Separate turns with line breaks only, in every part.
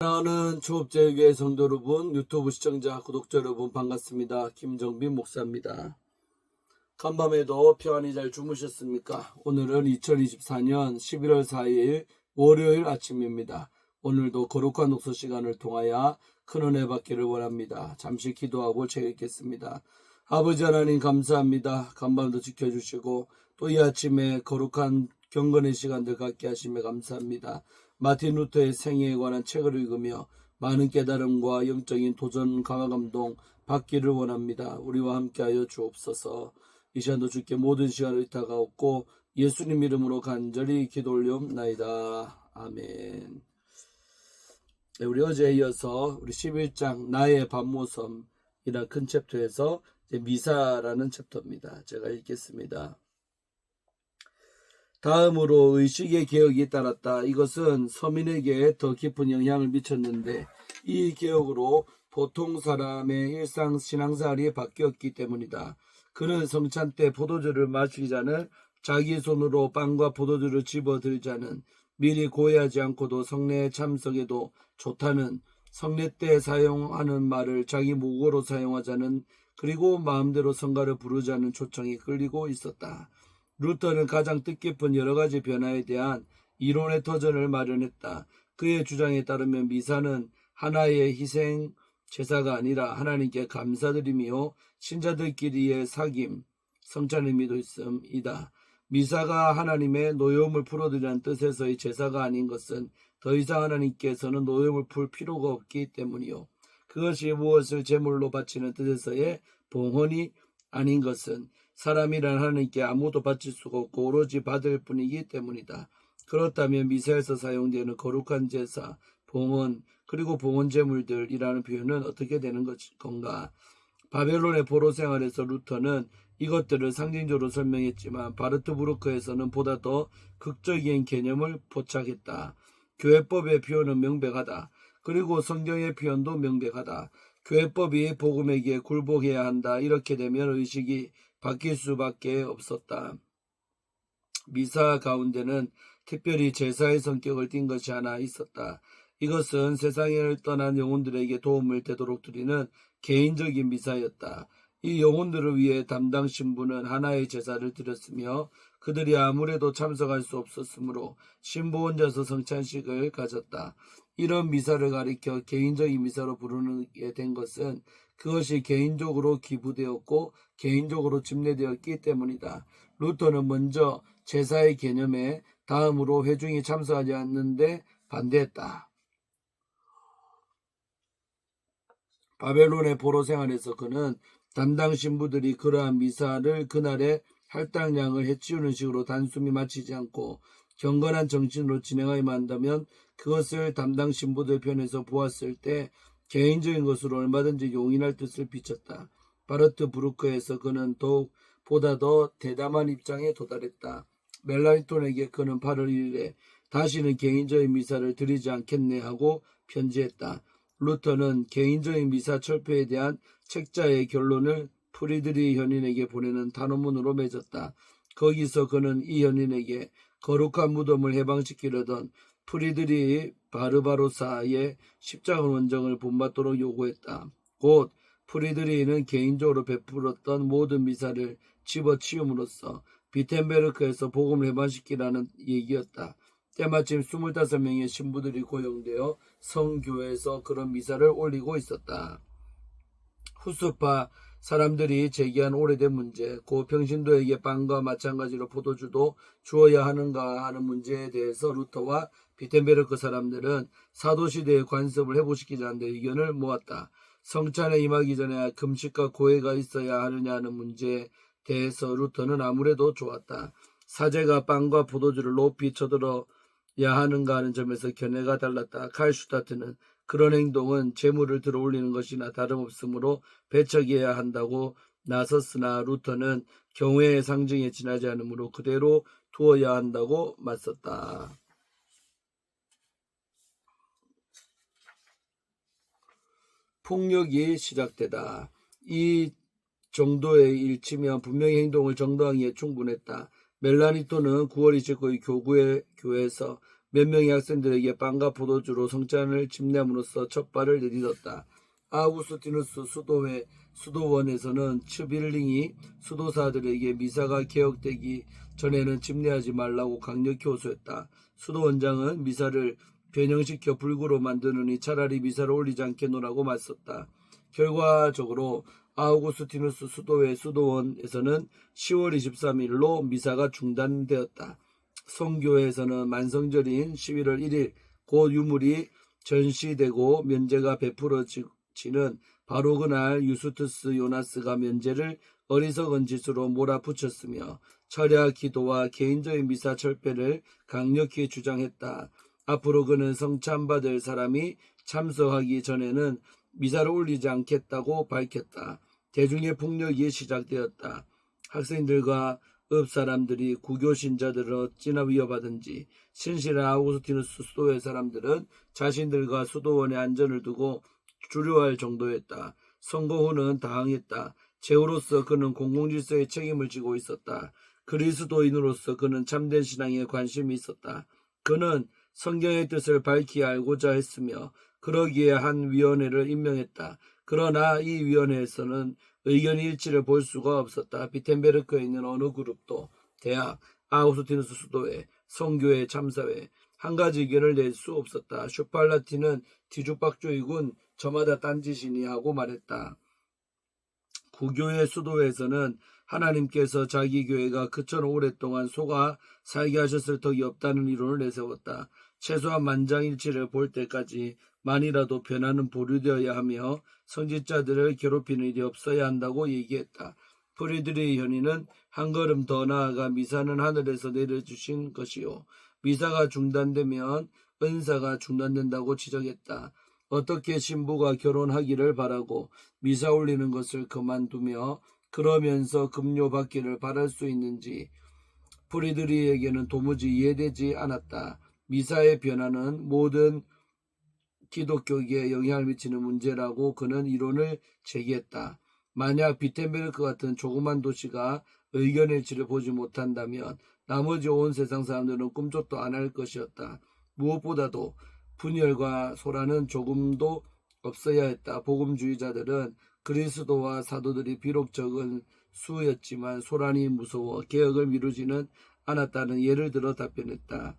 사랑하는 초업제교회 성도 여러분, 유튜브 시청자, 구독자 여러분 반갑습니다. 김정빈 목사입니다. 간밤에도 평안히 잘 주무셨습니까? 오늘은 2024년 11월 4일 월요일 아침입니다. 오늘도 거룩한 독서 시간을 통하여 큰 은혜 받기를 원합니다. 잠시 기도하고 책 읽겠습니다. 아버지 하나님 감사합니다. 간밤도 지켜주시고 또 이 아침에 거룩한 경건의 시간들 갖게 하시며 감사합니다. 마틴 루터의 생애에 관한 책을 읽으며 많은 깨달음과 영적인 도전 강화 감동 받기를 원합니다. 우리와 함께하여 주옵소서. 이 시간도 주께 모든 시간을 의탁하옵고 예수님 이름으로 간절히 기도 올리옵나이다. 아멘. 네, 우리 어제에 이어서 우리 11장 나의 반모섬이라는 큰 챕터에서 미사라는 챕터입니다. 제가 읽겠습니다. 다음으로 의식의 개혁이 따랐다. 이것은 서민에게 더 깊은 영향을 미쳤는데 이 개혁으로 보통 사람의 일상 신앙생활이 바뀌었기 때문이다. 그는 성찬 때 포도주를 마시자는 자기 손으로 빵과 포도주를 집어들자는 미리 고해하지 않고도 성례에 참석해도 좋다는 성례 때 사용하는 말을 자기 모국어로 사용하자는 그리고 마음대로 성가를 부르자는 초청이 끌리고 있었다. 루터는 가장 뜻깊은 여러가지 변화에 대한 이론의 터전을 마련했다. 그의 주장에 따르면 미사는 하나의 희생 제사가 아니라 하나님께 감사드림이요 신자들끼리의 사귐, 성찬의 의미도 있음이다. 미사가 하나님의 노여움을 풀어드리라는 뜻에서의 제사가 아닌 것은 더 이상 하나님께서는 노여움을 풀 필요가 없기 때문이요. 그것이 무엇을 제물로 바치는 뜻에서의 봉헌이 아닌 것은 사람이란 하나님께 아무도 바칠 수가 없고 오로지 받을 뿐이기 때문이다. 그렇다면 미사에서 사용되는 거룩한 제사, 봉헌, 그리고 봉헌 제물들이라는 표현은 어떻게 되는 건가? 바벨론의 포로 생활에서 루터는 이것들을 상징적으로 설명했지만 바르트부르크에서는 보다 더 극적인 개념을 포착했다. 교회법의 표현은 명백하다. 그리고 성경의 표현도 명백하다. 교회법이 복음에게 굴복해야 한다. 이렇게 되면 의식이 바뀔 수밖에 없었다. 미사 가운데는 특별히 제사의 성격을 띈 것이 하나 있었다. 이것은 세상을 떠난 영혼들에게 도움을 되도록 드리는 개인적인 미사였다. 이 영혼들을 위해 담당 신부는 하나의 제사를 드렸으며 그들이 아무래도 참석할 수 없었으므로 신부 혼자서 성찬식을 가졌다. 이런 미사를 가리켜 개인적인 미사로 부르게 된 것은 그것이 개인적으로 기부되었고 개인적으로 집례되었기 때문이다. 루터는 먼저 제사의 개념에 다음으로 회중이 참석하지 않는데 반대했다. 바벨론의 포로 생활에서 그는 담당 신부들이 그러한 미사를 그날의 할당량을 해치우는 식으로 단숨이 마치지 않고 경건한 정신으로 진행하여만 한다면 그것을 담당 신부들 편에서 보았을 때 개인적인 것으로 얼마든지 용인할 뜻을 비쳤다. 바르트부르크에서 그는 보다 더 대담한 입장에 도달했다. 멜라니톤에게 그는 8월 1일에 다시는 개인적인 미사를 드리지 않겠네 하고 편지했다. 루터는 개인적인 미사 철폐에 대한 책자의 결론을 프리드리 현인에게 보내는 단원문으로 맺었다. 거기서 그는 이 현인에게 거룩한 무덤을 해방시키려던 프리드리 바르바로사의 십자가 원정을 본받도록 요구했다. 곧 프리드리는 개인적으로 베풀었던 모든 미사를 집어치움으로써 비텐베르크에서 복음을 해방시키라는 얘기였다. 때마침 25명의 신부들이 고용되어 성교회에서 그런 미사를 올리고 있었다. 후스파 사람들이 제기한 오래된 문제, 고 평신도에게 빵과 마찬가지로 포도주도 주어야 하는가 하는 문제에 대해서 루터와 비텐베르크 사람들은 사도시대의 관습을 회복시키자는 데 의견을 모았다. 성찬에 임하기 전에 금식과 고해가 있어야 하느냐 하는 문제에 대해서 루터는 아무래도 좋았다. 사제가 빵과 포도주를 높이 쳐들어야 하는가 하는 점에서 견해가 달랐다. 칼슈타트는 그런 행동은 재물을 들어 올리는 것이나 다름없으므로 배척해야 한다고 나섰으나 루터는 경외의 상징에 지나지 않으므로 그대로 두어야 한다고 맞섰다. 폭력이 시작되다. 이 정도의 일치면 분명히 행동을 정당하기에 충분했다. 멜라니토는 9월 29일 교회에서 몇 명의 학생들에게 빵과 포도주로 성찬을 집례함으로써 첫 발을 내딛었다. 아우구스티누스 수도원에서는 츠빌링이 수도사들에게 미사가 개혁되기 전에는 집례하지 말라고 강력히 호소했다. 수도원장은 미사를 변형시켜 불구로 만드느니 차라리 미사를 올리지 않겠노라고 맞섰다. 결과적으로 아우구스티누스 수도회 수도원에서는 10월 23일로 미사가 중단되었다. 성교회에서는 만성절인 11월 1일 곧 유물이 전시되고 면제가 베풀어지는 바로 그날 유스투스 요나스가 면제를 어리석은 짓으로 몰아붙였으며 철야 기도와 개인적인 미사 철폐를 강력히 주장했다. 앞으로 그는 성찬받을 사람이 참석하기 전에는 미사를 올리지 않겠다고 밝혔다. 대중의 폭력이 시작되었다. 학생들과 읍 사람들이 구교 신자들을 어찌나 위협하든지 신실한 아우구스티누스 수도회 사람들은 자신들과 수도원의 안전을 두고 주류할 정도였다. 선거 후는 당황했다. 제후로서 그는 공공질서의 책임을 지고 있었다. 그리스도인으로서 그는 참된 신앙에 관심이 있었다. 그는 성경의 뜻을 밝히 알고자 했으며 그러기에 한 위원회를 임명했다. 그러나 이 위원회에서는 의견 일치를 볼 수가 없었다. 비텐베르크에 있는 어느 그룹도 대학, 아우구스티누스 수도회, 성교회, 참사회 한 가지 의견을 낼 수 없었다. 슈팔라티는 뒤죽박죽이군 저마다 딴짓이니 하고 말했다. 구교의 수도회에서는 하나님께서 자기 교회가 그처럼 오랫동안 속아 살게 하셨을 덕이 없다는 이론을 내세웠다. 최소한 만장일치를 볼 때까지 만이라도 변화는 보류되어야 하며 성직자들을 괴롭히는 일이 없어야 한다고 얘기했다. 프리드리히 현인은 한 걸음 더 나아가 미사는 하늘에서 내려주신 것이요. 미사가 중단되면 은사가 중단된다고 지적했다. 어떻게 신부가 결혼하기를 바라고 미사 올리는 것을 그만두며 그러면서 급료 받기를 바랄 수 있는지 프리드리히에게는 도무지 이해되지 않았다. 미사의 변화는 모든 기독교계에 영향을 미치는 문제라고 그는 이론을 제기했다. 만약 비텐베르크 같은 조그만 도시가 의견일치를 보지 못한다면 나머지 온 세상 사람들은 꿈쩍도 안 할 것이었다. 무엇보다도 분열과 소란은 조금도 없어야 했다. 복음주의자들은 그리스도와 사도들이 비록 적은 수였지만 소란이 무서워 개혁을 미루지는 않았다는 예를 들어 답변했다.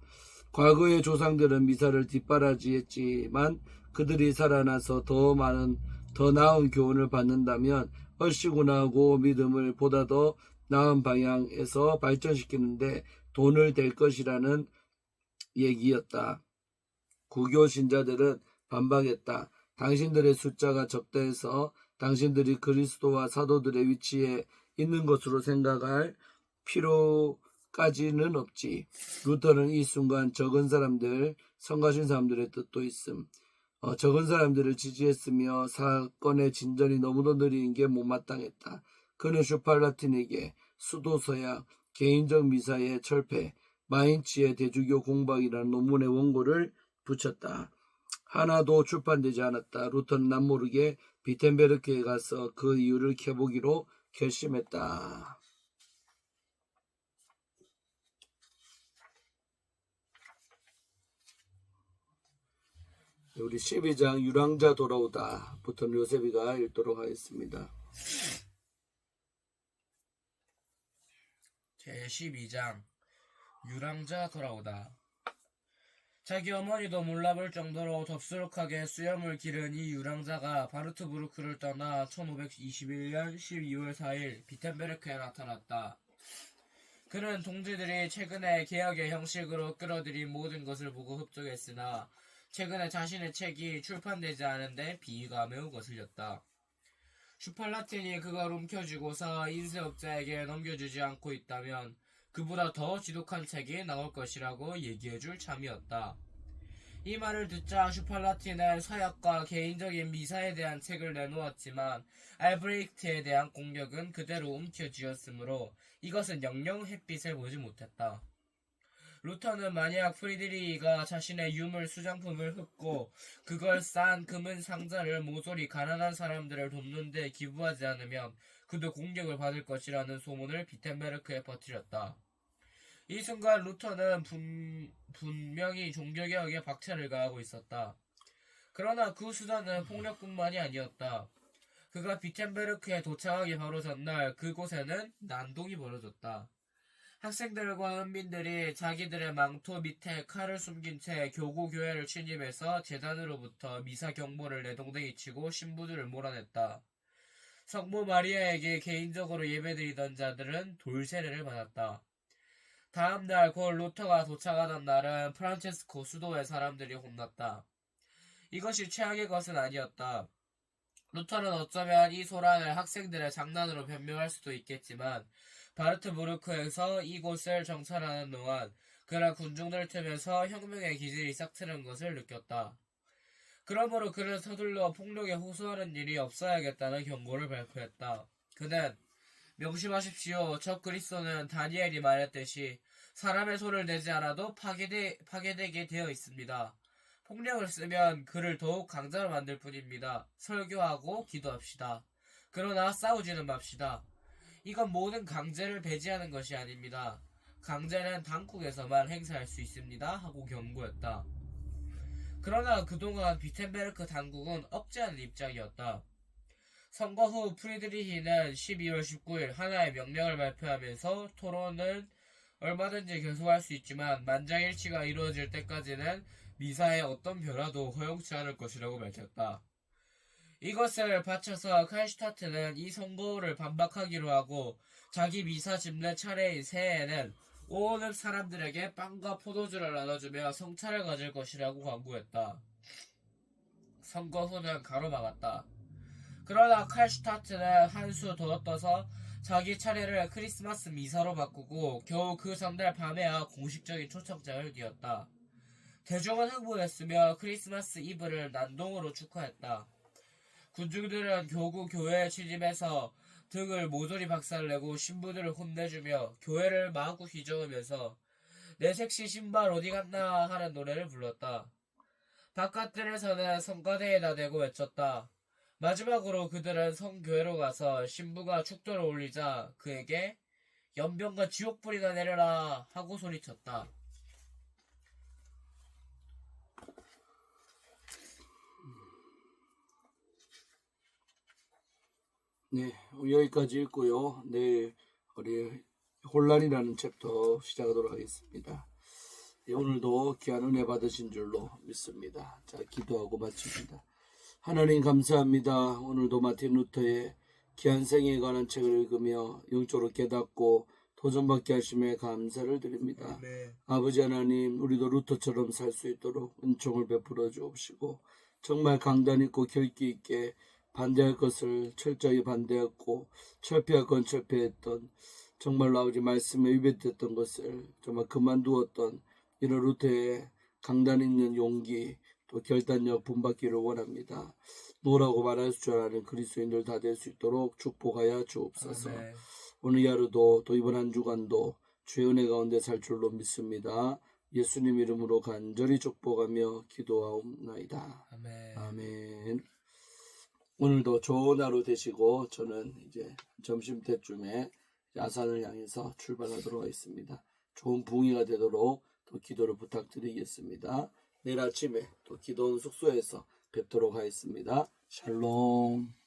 과거의 조상들은 미사를 뒷바라지했지만 그들이 살아나서 더 나은 교훈을 받는다면 얼씨구나고 믿음을 보다 더 나은 방향에서 발전시키는데 돈을 댈 것이라는 얘기였다. 구교 신자들은 반박했다. 당신들의 숫자가 적다 해서 당신들이 그리스도와 사도들의 위치에 있는 것으로 생각할 필요까지는 없지. 루터는 이 순간 적은 사람들, 성가신 사람들의 뜻도 있음. 적은 사람들을 지지했으며 사건의 진전이 너무도 느린 게 못마땅했다. 그는 슈팔라틴에게 수도서약, 개인적 미사의 철폐, 마인츠의 대주교 공박이라는 논문의 원고를 붙였다. 하나도 출판되지 않았다. 루터는 남모르게 비텐베르크에 가서 그 이유를 캐보기로 결심했다. 우리 12장 유랑자 돌아오다 부터 요셉이가 읽도록 하겠습니다.
제12장 유랑자 돌아오다. 자기 어머니도 몰라볼 정도로 덥수룩하게 수염을 기른 이 유랑자가 바르트부르크를 떠나 1521년 12월 4일 비텐베르크에 나타났다. 그는 동지들이 최근에 개혁의 형식으로 끌어들인 모든 것을 보고 흡족했으나 최근에 자신의 책이 출판되지 않은데 비위가 매우 거슬렸다. 슈팔라틴이 그걸 움켜쥐고서 인쇄업자에게 넘겨주지 않고 있다면 그보다 더 지독한 책이 나올 것이라고 얘기해줄 참이었다. 이 말을 듣자 슈팔라틴은 서약과 개인적인 미사에 대한 책을 내놓았지만 알브레이트에 대한 공격은 그대로 움켜쥐었으므로 이것은 영영 햇빛을 보지 못했다. 루터는 만약 프리드리히가 자신의 유물 수장품을 흡고 그걸 싼 금은 상자를 모조리 가난한 사람들을 돕는 데 기부하지 않으면 그도 공격을 받을 것이라는 소문을 비텐베르크에 퍼뜨렸다. 이 순간 루터는 분명히 종교개혁에 박차를 가하고 있었다. 그러나 그 수단은 폭력뿐만이 아니었다. 그가 비텐베르크에 도착하기 바로 전날 그곳에는 난동이 벌어졌다. 학생들과 은민들이 자기들의 망토 밑에 칼을 숨긴 채 교구 교회를 침입해서 제단으로부터 미사 경보를 내동댕이 치고 신부들을 몰아냈다. 성모 마리아에게 개인적으로 예배드리던 자들은 돌세례를 받았다. 다음 날 곧 루터가 도착하던 날은 프란체스코 수도의 사람들이 혼났다. 이것이 최악의 것은 아니었다. 루터는 어쩌면 이 소란을 학생들의 장난으로 변명할 수도 있겠지만 바르트부르크에서 이곳을 정찰하는 동안 그는 군중들 틈에서 혁명의 기질이 싹트는 것을 느꼈다. 그러므로 그는 서둘러 폭력에 호소하는 일이 없어야겠다는 경고를 발표했다. 그는 명심하십시오. 저 그리스도는 다니엘이 말했듯이 사람의 손을 대지 않아도 파괴되게 되어 있습니다. 폭력을 쓰면 그를 더욱 강자로 만들 뿐입니다. 설교하고 기도합시다. 그러나 싸우지는 맙시다. 이건 모든 강제를 배제하는 것이 아닙니다. 강제는 당국에서만 행사할 수 있습니다. 하고 경고했다. 그러나 그동안 비텐베르크 당국은 억제하는 입장이었다. 선거 후 프리드리히는 12월 19일 하나의 명령을 발표하면서 토론은 얼마든지 계속할 수 있지만 만장일치가 이루어질 때까지는 미사의 어떤 변화도 허용치 않을 것이라고 밝혔다. 이것을 바쳐서 칼슈타트는 이 선거를 반박하기로 하고 자기 미사 집례 차례인 새해에는 온 사람들에게 빵과 포도주를 나눠주며 성차를 가질 것이라고 광고했다. 선거 후는 가로막았다. 그러나 칼슈타트는 한 수 더 떠서 자기 차례를 크리스마스 미사로 바꾸고 겨우 그 전날 밤에야 공식적인 초청장을 띄웠다. 대중은 흥분했으며 크리스마스 이브를 난동으로 축하했다. 군중들은 교구 교회에 침입해서 등을 모조리 박살내고 신부들을 혼내주며 교회를 마구 휘저으면서 내 색시 신발 어디 갔나 하는 노래를 불렀다. 바깥들에서는 성가대에다 대고 외쳤다. 마지막으로 그들은 성교회로 가서 신부가 축도를 올리자 그에게 연병과 지옥불이나 내려라 하고 소리쳤다.
네, 여기까지 읽고요. 내일 우리 혼란이라는 챕터 시작하도록 하겠습니다. 네, 오늘도 귀한 은혜 받으신 줄로 믿습니다. 자, 기도하고 마칩니다. 하나님 감사합니다. 오늘도 마틴 루터의 귀한 생애에 관한 책을 읽으며 영적으로 깨닫고 도전받게 하심에 감사를 드립니다.
아멘.
아버지 하나님, 우리도 루터처럼 살 수 있도록 은총을 베풀어 주옵시고 정말 강단 있고 결기 있게 반대할 것을 철저히 반대했고 철폐할 건 철폐했던, 정말로 아버지 말씀에 위배됐던 것을 정말 그만두었던 이런 루터의 강단 있는 용기 또 결단력 본받기를 원합니다. 노라고 말할 줄 아는 그리스도인들 다 될 수 있도록 축복하여 주옵소서.
아멘.
오늘 하루도 또 이번 한 주간도 주의 은혜 가운데 살 줄로 믿습니다. 예수님 이름으로 간절히 축복하며 기도하옵나이다.
아멘.
아멘. 오늘도 좋은 하루 되시고 저는 이제 점심때쯤에 야산을 향해서 출발하도록 하겠습니다. 좋은 붕이가 되도록 또 기도를 부탁드리겠습니다. 내일 아침에 또 기도원 숙소에서 뵙도록 하겠습니다. 샬롬.